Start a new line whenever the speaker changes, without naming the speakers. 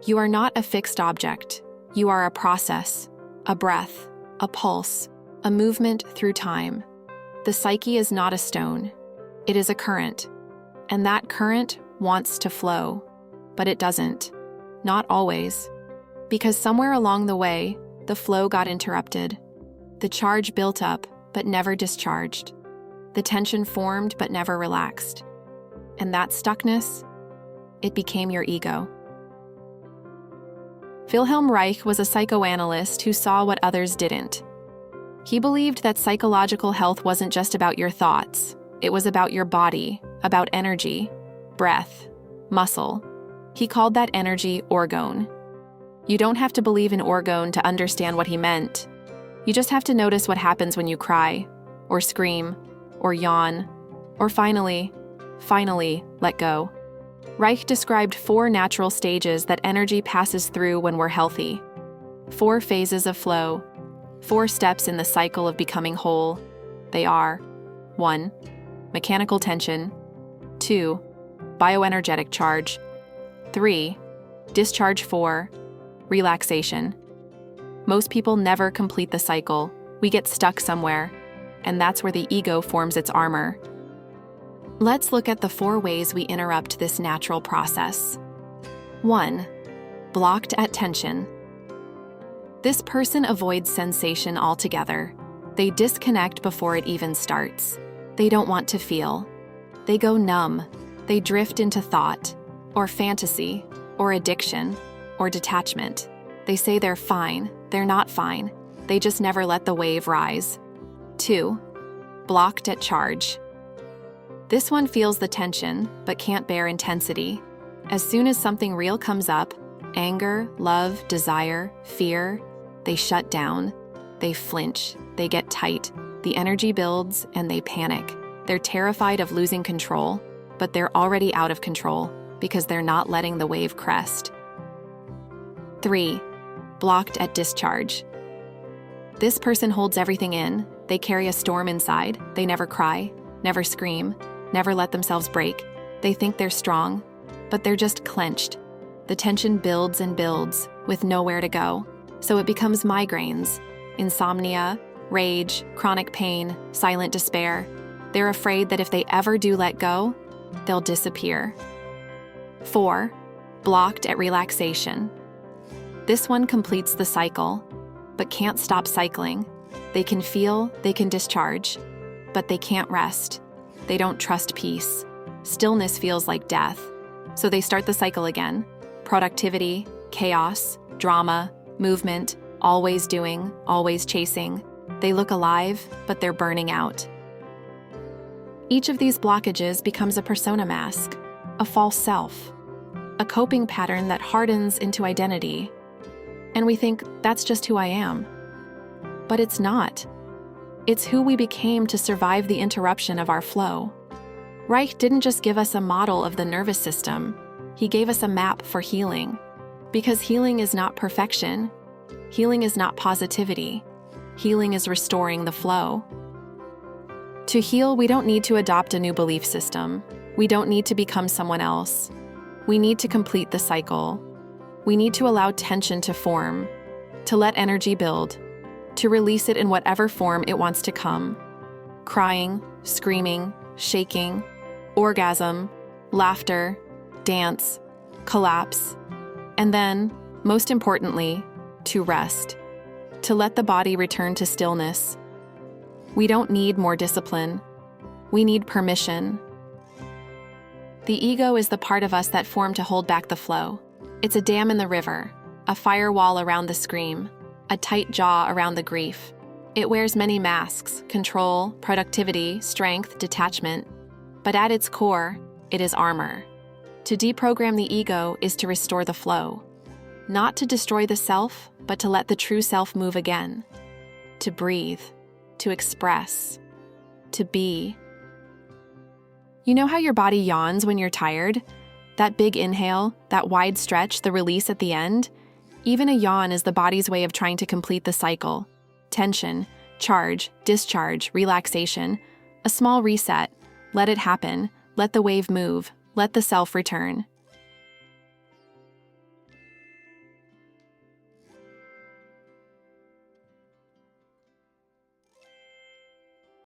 You are not a fixed object. You are a process, a breath, a pulse, a movement through time. The psyche is not a stone. It is a current. And that current wants to flow, but it doesn't. Not always. Because somewhere along the way, the flow got interrupted. The charge built up, but never discharged. The tension formed, but never relaxed. And that stuckness, it became your ego. Wilhelm Reich was a psychoanalyst who saw what others didn't. He believed that psychological health wasn't just about your thoughts. It was about your body, about energy, breath, muscle. He called that energy orgone. You don't have to believe in orgone to understand what he meant. You just have to notice what happens when you cry, or scream, or yawn, or finally, let go. Reich described 4 natural stages that energy passes through when we're healthy. 4 phases of flow, 4 steps in the cycle of becoming whole. They are 1. Mechanical tension. 2. Bioenergetic charge. 3. Discharge. 4. Relaxation. Most people never complete the cycle. We get stuck somewhere, and that's where the ego forms its armor. Let's look at the 4 ways we interrupt this natural process. 1. Blocked at tension. This person avoids sensation altogether. They disconnect before it even starts. They don't want to feel. They go numb. They drift into thought, or fantasy, or addiction, or detachment. They say they're fine. They're not fine. They just never let the wave rise. 2. Blocked at charge. This one feels the tension, but can't bear intensity. As soon as something real comes up, anger, love, desire, fear, they shut down. They flinch. They get tight. The energy builds, and they panic. They're terrified of losing control, but they're already out of control because they're not letting the wave crest. 3. Blocked at discharge. This person holds everything in. They carry a storm inside. They never cry, never scream, never let themselves break. They think they're strong, but they're just clenched. The tension builds and builds with nowhere to go. So it becomes migraines, insomnia, rage, chronic pain, silent despair. They're afraid that if they ever do let go, they'll disappear. 4. Blocked at relaxation. This one completes the cycle, but can't stop cycling. They can feel, they can discharge, but they can't rest. They don't trust peace. Stillness feels like death. So they start the cycle again. Productivity, chaos, drama, movement, always doing, always chasing. They look alive, but they're burning out. Each of these blockages becomes a persona mask, a false self, a coping pattern that hardens into identity. And we think, that's just who I am. But it's not. It's who we became to survive the interruption of our flow. Reich didn't just give us a model of the nervous system. He gave us a map for healing. Because healing is not perfection. Healing is not positivity. Healing is restoring the flow. To heal, we don't need to adopt a new belief system. We don't need to become someone else. We need to complete the cycle. We need to allow tension to form, to let energy build, to release it in whatever form it wants to come. Crying, screaming, shaking, orgasm, laughter, dance, collapse, and then, most importantly, to rest, to let the body return to stillness. We don't need more discipline. We need permission. The ego is the part of us that formed to hold back the flow. It's a dam in the river, a firewall around the scream, a tight jaw around the grief. It wears many masks: control, productivity, strength, detachment. But at its core, it is armor. To deprogram the ego is to restore the flow. Not to destroy the self, but to let the true self move again. To breathe, to express, to be. You know how your body yawns when you're tired? That big inhale, that wide stretch, the release at the end? Even a yawn is the body's way of trying to complete the cycle. Tension, charge, discharge, relaxation. A small reset. Let it happen. Let the wave move. Let the self return.